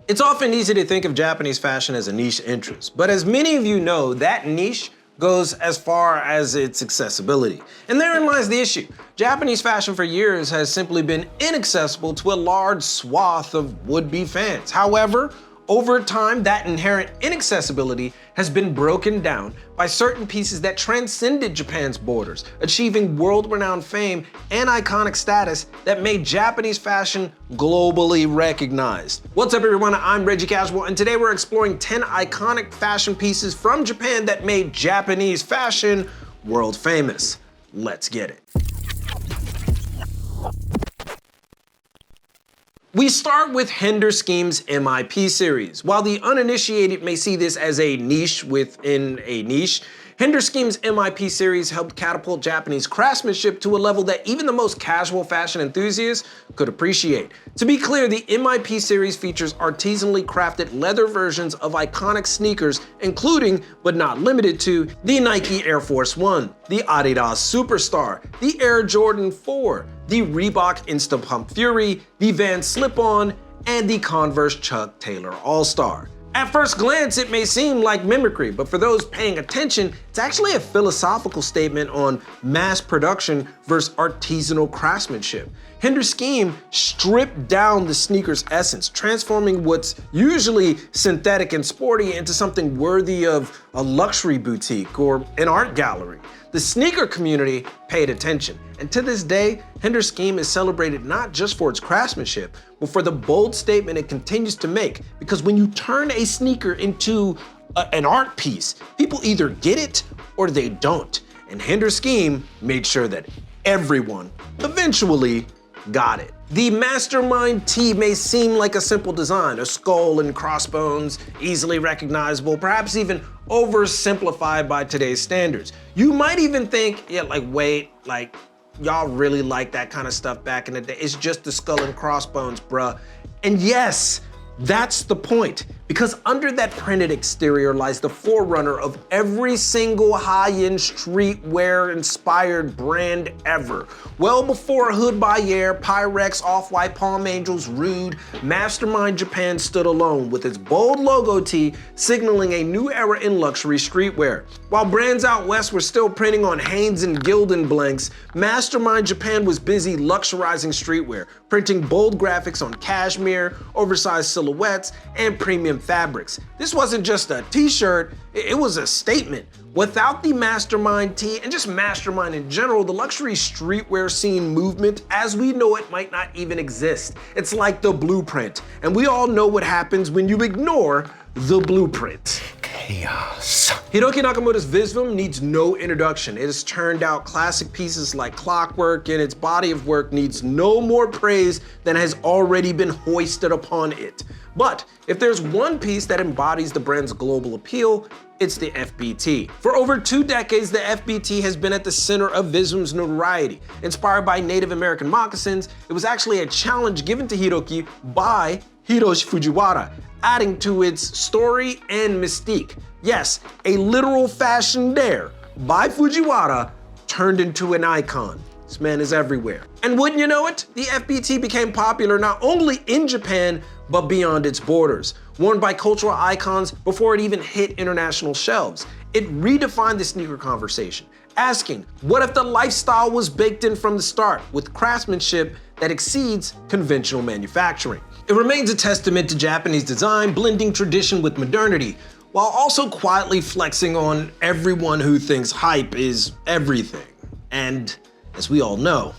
It's often easy to think of Japanese fashion as a niche interest, but as many of you know, that niche goes as far as its accessibility. And therein lies the issue. Japanese fashion for years has simply been inaccessible to a large swath of would-be fans. However, over time, that inherent inaccessibility has been broken down by certain pieces that transcended Japan's borders, achieving world-renowned fame and iconic status that made Japanese fashion globally recognized. What's up, everyone? I'm Reggie Casual, and today we're exploring 10 iconic fashion pieces from Japan that made Japanese fashion world famous. Let's get it. We start with Hinder Scheme's MIP series. While the uninitiated may see this as a niche within a niche, Hinder Scheme's MIP series helped catapult Japanese craftsmanship to a level that even the most casual fashion enthusiasts could appreciate. To be clear, the MIP series features artisanally crafted leather versions of iconic sneakers, including, but not limited to, the Nike Air Force One, the Adidas Superstar, the Air Jordan 4, the Reebok Insta Pump Fury, the Vans Slip-On, and the Converse Chuck Taylor All-Star. At first glance, it may seem like mimicry, but for those paying attention, it's actually a philosophical statement on mass production versus artisanal craftsmanship. Hinder Scheme stripped down the sneaker's essence, transforming what's usually synthetic and sporty into something worthy of a luxury boutique or an art gallery. The sneaker community paid attention, and to this day, Hinder Scheme is celebrated not just for its craftsmanship, but for the bold statement it continues to make. Because when you turn a sneaker into an art piece, people either get it or they don't. And Hinder Scheme made sure that everyone eventually got it. The Mastermind tee may seem like a simple design, a skull and crossbones, easily recognizable, perhaps even oversimplified by today's standards. You might even think, wait, y'all really like that kind of stuff back in the day. It's just the skull and crossbones, bruh. And yes, that's the point, because under that printed exterior lies the forerunner of every single high-end streetwear-inspired brand ever. Well before Hood by Air, Pyrex, Off-White, Palm Angels, Rude, Mastermind Japan stood alone with its bold logo tee signaling a new era in luxury streetwear. While brands out west were still printing on Hanes and Gildan blanks, Mastermind Japan was busy luxurizing streetwear, printing bold graphics on cashmere, oversized silhouettes, and premium fabrics. This wasn't just a t-shirt, it was a statement. Without the Mastermind tee, and just Mastermind in general, the luxury streetwear scene movement as we know it might not even exist. It's like the blueprint, and we all know what happens when you ignore the blueprint. Chaos. Hiroki Nakamura's Visvim needs no introduction. It has turned out classic pieces like Clockwork, and its body of work needs no more praise than has already been hoisted upon it. But if there's one piece that embodies the brand's global appeal, it's the FBT. For over 2 decades, the FBT has been at the center of Visvim's notoriety. Inspired by Native American moccasins, it was actually a challenge given to Hiroki by Hiroshi Fujiwara, adding to its story and mystique. Yes, a literal fashion dare by Fujiwara turned into an icon. This man is everywhere. And wouldn't you know it, the FBT became popular not only in Japan, but beyond its borders. Worn by cultural icons before it even hit international shelves, it redefined the sneaker conversation, asking, what if the lifestyle was baked in from the start with craftsmanship that exceeds conventional manufacturing? It remains a testament to Japanese design, blending tradition with modernity, while also quietly flexing on everyone who thinks hype is everything. And as we all know,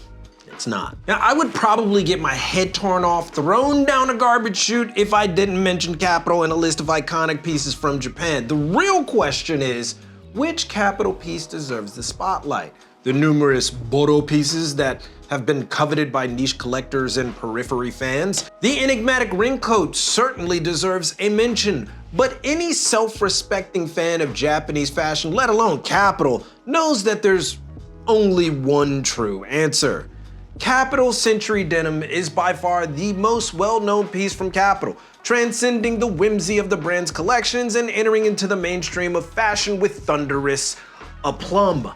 it's not. Now, I would probably get my head torn off, thrown down a garbage chute if I didn't mention Kapital in a list of iconic pieces from Japan. The real question is, which Kapital piece deserves the spotlight? The numerous Boro pieces that have been coveted by niche collectors and periphery fans? The enigmatic ringcoat certainly deserves a mention, but any self-respecting fan of Japanese fashion, let alone Kapital, knows that there's only one true answer. Kapital Century Denim is by far the most well-known piece from Kapital, transcending the whimsy of the brand's collections and entering into the mainstream of fashion with thunderous aplomb.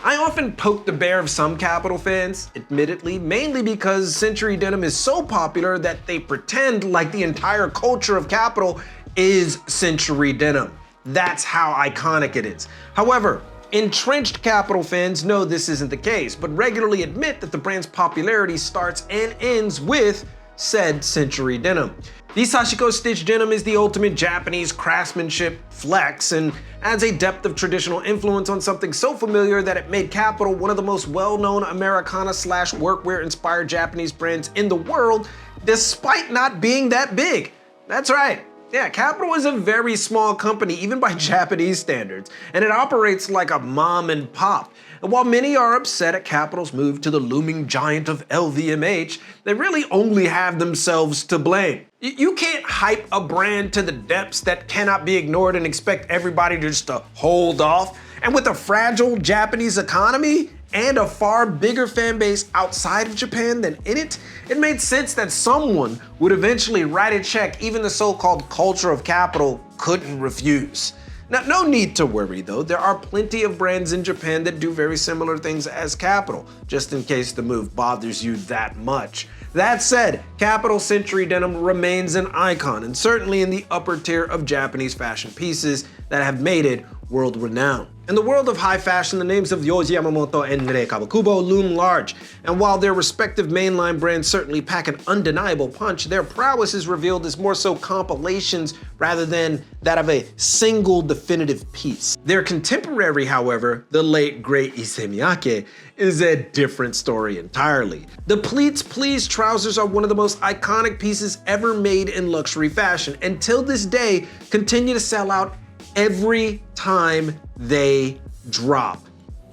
I often poke the bear of some Kapital fans, admittedly, mainly because Century Denim is so popular that they pretend like the entire culture of Kapital is Century Denim. That's how iconic it is. However, entrenched Kapital fans know this isn't the case, but regularly admit that the brand's popularity starts and ends with said Century Denim. The Sashiko stitch denim is the ultimate Japanese craftsmanship flex and adds a depth of traditional influence on something so familiar that it made Kapital one of the most well-known Americana/workwear inspired Japanese brands in the world, despite not being that big. That's right. Yeah, Kapital is a very small company, even by Japanese standards, and it operates like a mom and pop. And while many are upset at Kapital's move to the looming giant of LVMH, they really only have themselves to blame. You can't hype a brand to the depths that cannot be ignored and expect everybody just to hold off. And with a fragile Japanese economy and a far bigger fan base outside of Japan than in it, it made sense that someone would eventually write a check even the so-called culture of Kapital couldn't refuse. Now, no need to worry though, there are plenty of brands in Japan that do very similar things as Kapital, just in case the move bothers you that much. That said, Kapital Century Denim remains an icon and certainly in the upper tier of Japanese fashion pieces that have made it world-renowned. In the world of high fashion, the names of Yohji Yamamoto and Rei Kawakubo loom large, and while their respective mainline brands certainly pack an undeniable punch, their prowess is revealed as more so compilations rather than that of a single definitive piece. Their contemporary, however, the late great Issey Miyake, is a different story entirely. The pleats please trousers are one of the most iconic pieces ever made in luxury fashion, and till this day continue to sell out every time they drop.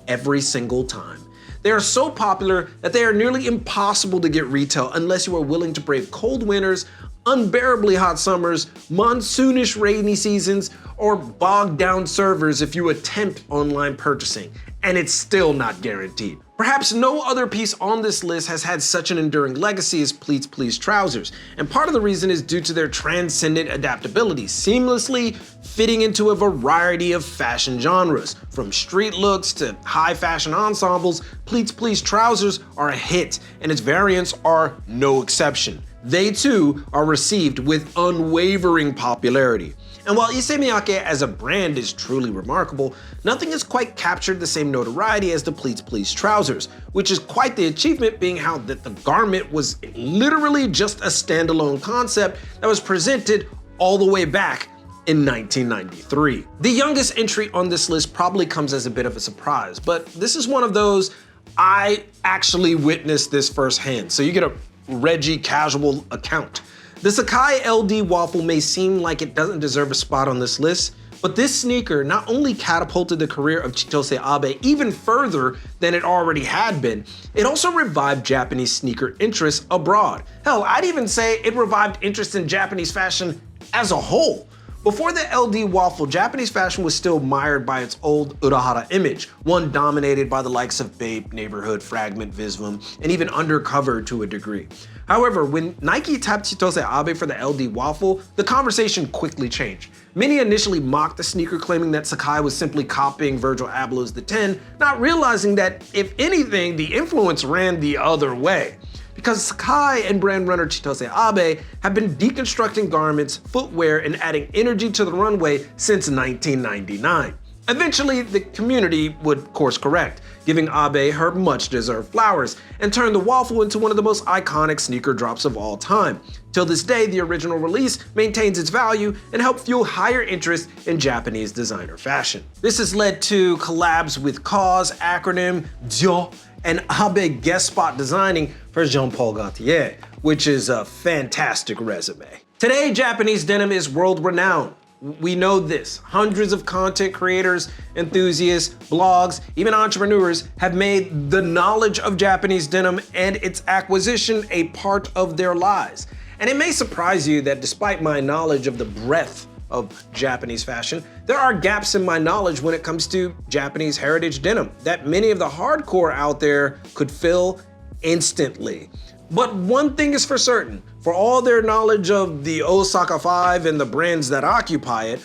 Every single time. They are so popular that they are nearly impossible to get retail unless you are willing to brave cold winters, unbearably hot summers, monsoonish rainy seasons, or bogged down servers if you attempt online purchasing, and it's still not guaranteed. Perhaps no other piece on this list has had such an enduring legacy as pleats please trousers, and part of the reason is due to their transcendent adaptability, seamlessly fitting into a variety of fashion genres. From street looks to high fashion ensembles, pleats please trousers are a hit, and its variants are no exception. They too are received with unwavering popularity. And while Issey Miyake as a brand is truly remarkable, nothing has quite captured the same notoriety as the pleats please trousers, which is quite the achievement being how that the garment was literally just a standalone concept that was presented all the way back in 1993. The youngest entry on this list probably comes as a bit of a surprise, but this is one of those I actually witnessed this firsthand, so you get a Reggie Casual account. The Sacai LD waffle may seem like it doesn't deserve a spot on this list, but this sneaker not only catapulted the career of Chitose Abe even further than it already had been, it also revived Japanese sneaker interest abroad. Hell, I'd even say it revived interest in Japanese fashion as a whole. Before the LD waffle, Japanese fashion was still mired by its old Urahara image, one dominated by the likes of Bape, Neighborhood, Fragment, Visvum, and even Undercover to a degree. However, when Nike tapped Chitose Abe for the LD waffle, the conversation quickly changed. Many initially mocked the sneaker, claiming that Sacai was simply copying Virgil Abloh's The 10, not realizing that, if anything, the influence ran the other way. Because Sacai and brand runner Chitose Abe have been deconstructing garments, footwear, and adding energy to the runway since 1999. Eventually, the community would course correct, giving Abe her much-deserved flowers, and turn the waffle into one of the most iconic sneaker drops of all time. Till this day, the original release maintains its value and helped fuel higher interest in Japanese designer fashion. This has led to collabs with KAWS, acronym, Dio, and Abe guest spot designing for Jean-Paul Gaultier, which is a fantastic resume. Today, Japanese denim is world-renowned. We know this. Hundreds of content creators, enthusiasts, blogs, even entrepreneurs have made the knowledge of Japanese denim and its acquisition a part of their lives. And it may surprise you that despite my knowledge of the breadth of Japanese fashion, there are gaps in my knowledge when it comes to Japanese heritage denim that many of the hardcore out there could fill instantly. But one thing is for certain, for all their knowledge of the Osaka 5 and the brands that occupy it,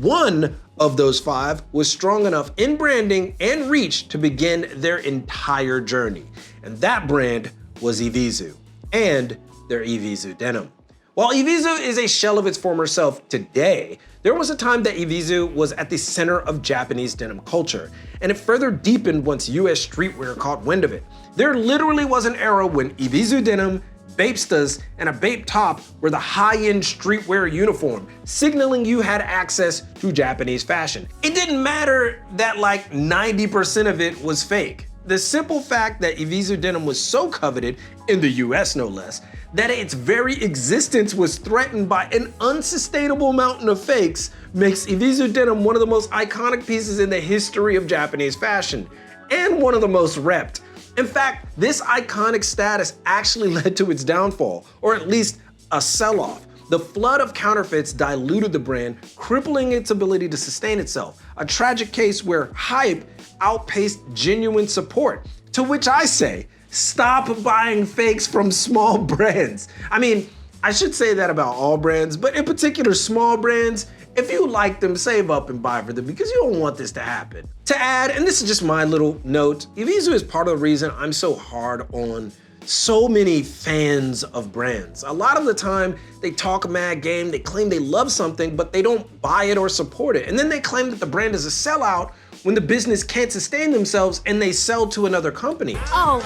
one of those 5 was strong enough in branding and reach to begin their entire journey. And that brand was Evisu and their Evisu denim. While Evisu is a shell of its former self today, there was a time that Evisu was at the center of Japanese denim culture, and it further deepened once US streetwear caught wind of it. There literally was an era when Evisu denim, Bapestas, and a Bape top were the high-end streetwear uniform, signaling you had access to Japanese fashion. It didn't matter that like 90% of it was fake. The simple fact that Evisu denim was so coveted, in the US no less, that its very existence was threatened by an unsustainable mountain of fakes makes Evisu denim one of the most iconic pieces in the history of Japanese fashion, and one of the most repped. In fact, this iconic status actually led to its downfall, or at least a sell-off. The flood of counterfeits diluted the brand, crippling its ability to sustain itself. A tragic case where hype outpaced genuine support. To which I say, stop buying fakes from small brands. I mean, I should say that about all brands, but in particular small brands. If you like them, save up and buy for them because you don't want this to happen. To add, and this is just my little note, Evisu is part of the reason I'm so hard on so many fans of brands. A lot of the time, they talk mad game, they claim they love something, but they don't buy it or support it. And then they claim that the brand is a sellout when the business can't sustain themselves and they sell to another company. Oh,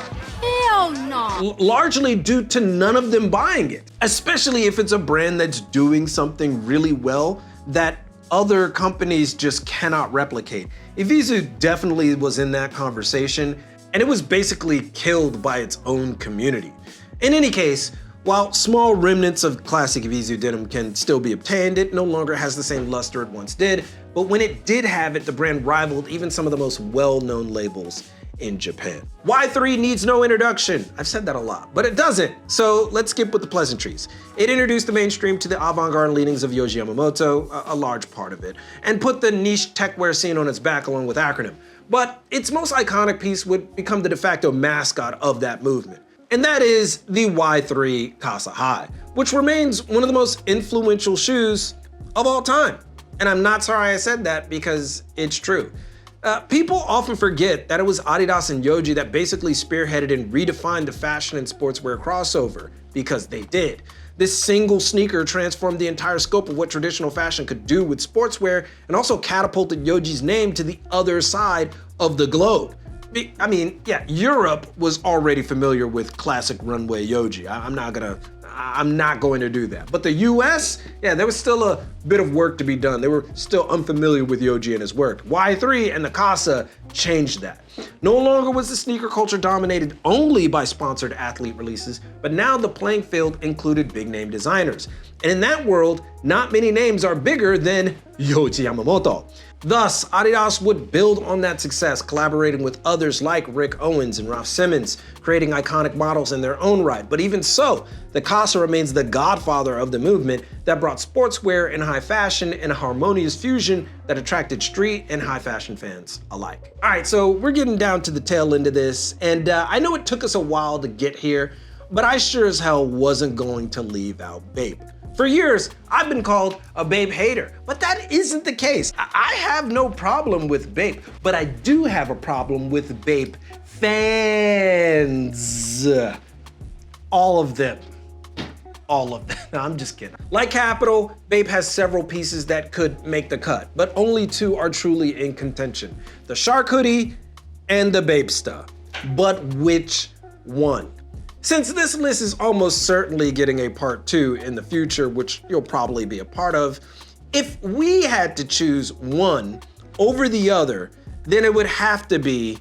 hell no. Largely due to none of them buying it, especially if it's a brand that's doing something really well that other companies just cannot replicate. Evisu definitely was in that conversation, and it was basically killed by its own community. In any case, while small remnants of classic Evisu denim can still be obtained, it no longer has the same luster it once did, but when it did have it, the brand rivaled even some of the most well-known labels in Japan. Y3 needs no introduction. I've said that a lot, but it doesn't. So let's skip with the pleasantries. It introduced the mainstream to the avant-garde leanings of Yohji Yamamoto, a large part of it, and put the niche techwear scene on its back along with acronym. But its most iconic piece would become the de facto mascot of that movement. And that is the Y3 Casa High, which remains one of the most influential shoes of all time. And I'm not sorry I said that because it's true. People often forget that it was Adidas and Yohji that basically spearheaded and redefined the fashion and sportswear crossover, because they did. This single sneaker transformed the entire scope of what traditional fashion could do with sportswear and also catapulted Yohji's name to the other side of the globe. I mean, yeah, Europe was already familiar with classic runway Yohji. I'm not going to do that. But the US, yeah, there was still a bit of work to be done. They were still unfamiliar with Yohji and his work. Y3 and the Casa changed that. No longer was the sneaker culture dominated only by sponsored athlete releases, but now the playing field included big name designers. And in that world, not many names are bigger than Yohji Yamamoto. Thus, Adidas would build on that success, collaborating with others like Rick Owens and Ralph Simmons, creating iconic models in their own right. But even so, the Casa remains the godfather of the movement that brought sportswear and high fashion in a harmonious fusion that attracted street and high fashion fans alike. All right, so we're getting down to the tail end of this, and I know it took us a while to get here, but I sure as hell wasn't going to leave out Bape. For years, I've been called a Bape hater, but that isn't the case. I have no problem with Bape, but I do have a problem with Bape fans. All of them. All of them. No, I'm just kidding. Like Kapital, Bape has several pieces that could make the cut, but only 2 are truly in contention. The Shark hoodie and the Bapesta. But which one? Since this list is almost certainly getting a part 2 in the future, which you'll probably be a part of, if we had to choose one over the other, then it would have to be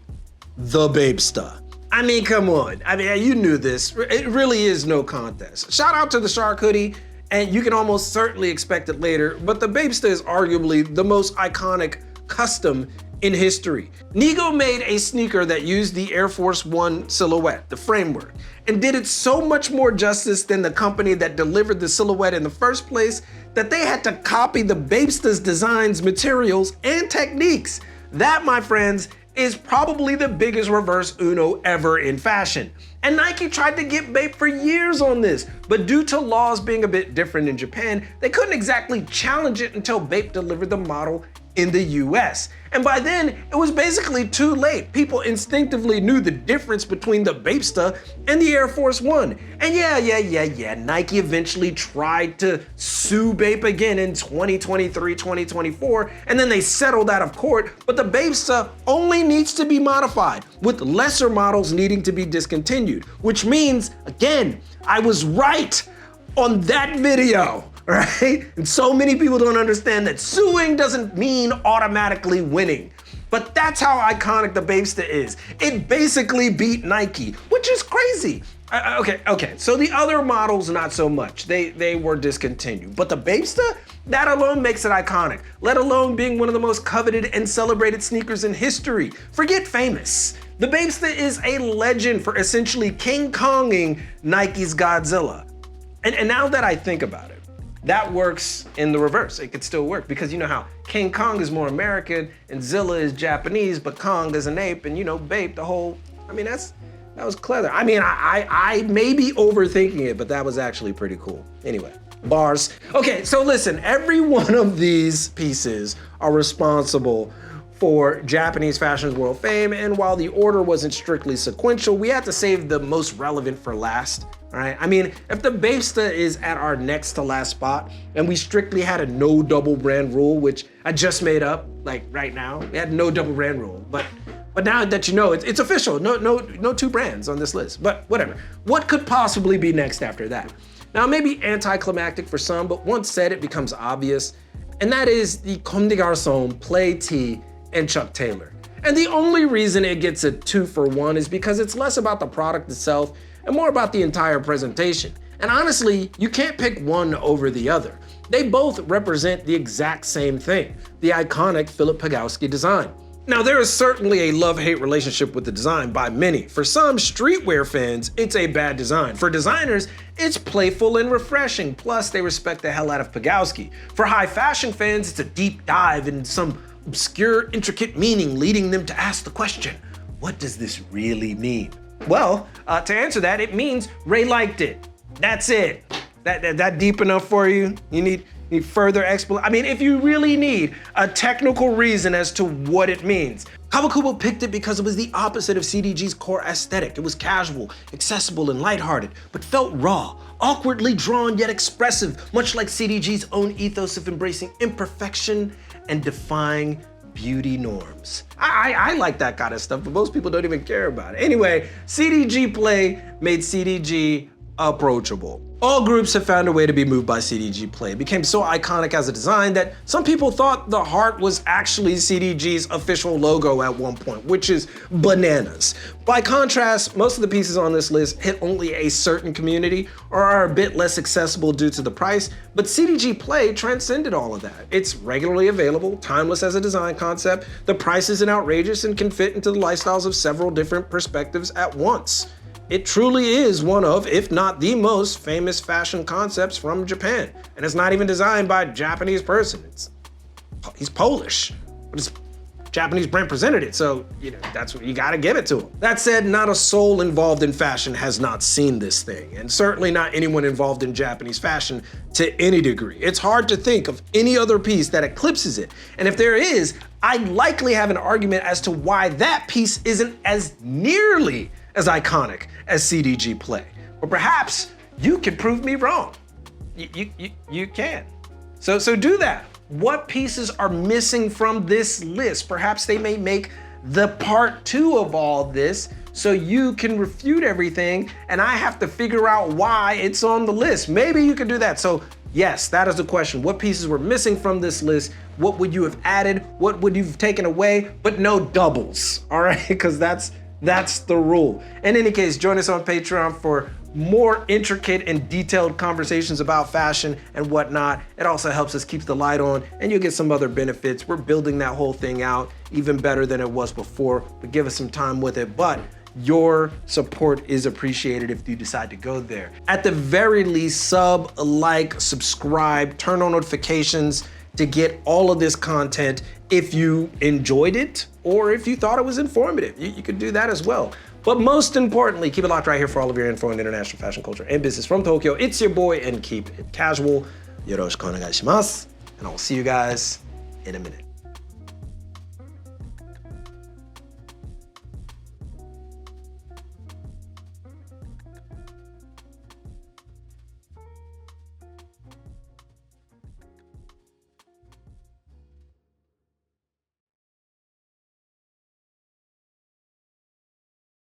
the Bapesta. I mean, come on. I mean, you knew this. It really is no contest. Shout out to the Shark hoodie, and you can almost certainly expect it later, but the Bapesta is arguably the most iconic custom in history. Nigo made a sneaker that used the Air Force One silhouette, the framework, and did it so much more justice than the company that delivered the silhouette in the first place that they had to copy the Bapesta's designs, materials, and techniques. That, my friends, is probably the biggest reverse Uno ever in fashion. And Nike tried to get Bape for years on this, but due to laws being a bit different in Japan, they couldn't exactly challenge it until Bape delivered the model in the US. And by then, it was basically too late. People instinctively knew the difference between the Bapesta and the Air Force One. And yeah, Nike eventually tried to sue Bape again in 2023, 2024, and then they settled out of court, but the Bapesta only needs to be modified, with lesser models needing to be discontinued, which means, again, I was right on that video. Right? And so many people don't understand that suing doesn't mean automatically winning. But that's how iconic the Bapesta is. It basically beat Nike, which is crazy. Okay, so the other models, not so much. They were discontinued. But the Bapesta, that alone makes it iconic, let alone being one of the most coveted and celebrated sneakers in history. Forget famous. The Bapesta is a legend for essentially King Konging Nike's Godzilla. And now that I think about it, that works in the reverse. It could still work because you know how King Kong is more American and Zilla is Japanese, but Kong is an ape, and you know, Bape, the whole, I mean, that was clever. I mean, I may be overthinking it, but that was actually pretty cool. Anyway, bars. Okay, so listen, every one of these pieces are responsible for Japanese fashion's world fame, and while the order wasn't strictly sequential, we had to save the most relevant for last. All right, I mean, if the Bapesta is at our next to last spot and we strictly had a no double brand rule, which I just made up, like right now, we had no double brand rule, but now that you know, it's official, no two brands on this list, but whatever. What could possibly be next after that? Now, it may be anticlimactic for some, but once said, it becomes obvious, and that is the Comme des Garçons Play Tee and Chuck Taylor. And the only reason it gets a 2-for-1 is because it's less about the product itself and more about the entire presentation. And honestly, you can't pick one over the other. They both represent the exact same thing, the iconic Philip Pagowski design. Now, there is certainly a love-hate relationship with the design by many. For some streetwear fans, it's a bad design. For designers, it's playful and refreshing, plus they respect the hell out of Pagowski. For high fashion fans, it's a deep dive into some obscure, intricate meaning, leading them to ask the question, what does this really mean? Well, to answer that, it means Ray liked it. That's it. That deep enough for you? You need further explanation? I mean, if you really need a technical reason as to what it means. Kawakubo picked it because it was the opposite of CDG's core aesthetic. It was casual, accessible, and lighthearted, but felt raw, awkwardly drawn yet expressive, much like CDG's own ethos of embracing imperfection and defying beauty norms. I like that kind of stuff, but most people don't even care about it. Anyway, CDG Play made CDG approachable. All groups have found a way to be moved by CDG Play. It became so iconic as a design that some people thought the heart was actually CDG's official logo at one point, which is bananas. By contrast, most of the pieces on this list hit only a certain community or are a bit less accessible due to the price, but CDG Play transcended all of that. It's regularly available, timeless as a design concept, the price isn't outrageous, and can fit into the lifestyles of several different perspectives at once. It truly is one of, if not the most famous fashion concepts from Japan. And it's not even designed by a Japanese person. He's Polish, but his Japanese brand presented it. So, you know, that's what you gotta give it to him. That said, not a soul involved in fashion has not seen this thing, and certainly not anyone involved in Japanese fashion to any degree. It's hard to think of any other piece that eclipses it. And if there is, I'd likely have an argument as to why that piece isn't as nearly as iconic as CDG Play. But perhaps you can prove me wrong. You can. So do that. What pieces are missing from this list? Perhaps they may make the part 2 of all this so you can refute everything and I have to figure out why it's on the list. Maybe you could do that. So yes, that is the question. What pieces were missing from this list? What would you have added? What would you have taken away? But no doubles, all right? Because that's the rule. In any case, join us on Patreon for more intricate and detailed conversations about fashion and whatnot. It also helps us keep the light on, and you'll get some other benefits. We're building that whole thing out even better than it was before, but give us some time with it. But your support is appreciated if you decide to go there. At the very least, sub, like, subscribe, turn on notifications to get all of this content if you enjoyed it or if you thought it was informative. You could do that as well. But most importantly, keep it locked right here for all of your info on international fashion culture and business from Tokyo. It's your boy, and keep it casual. Yoroshiku onegai shimasu. And I will see you guys in a minute.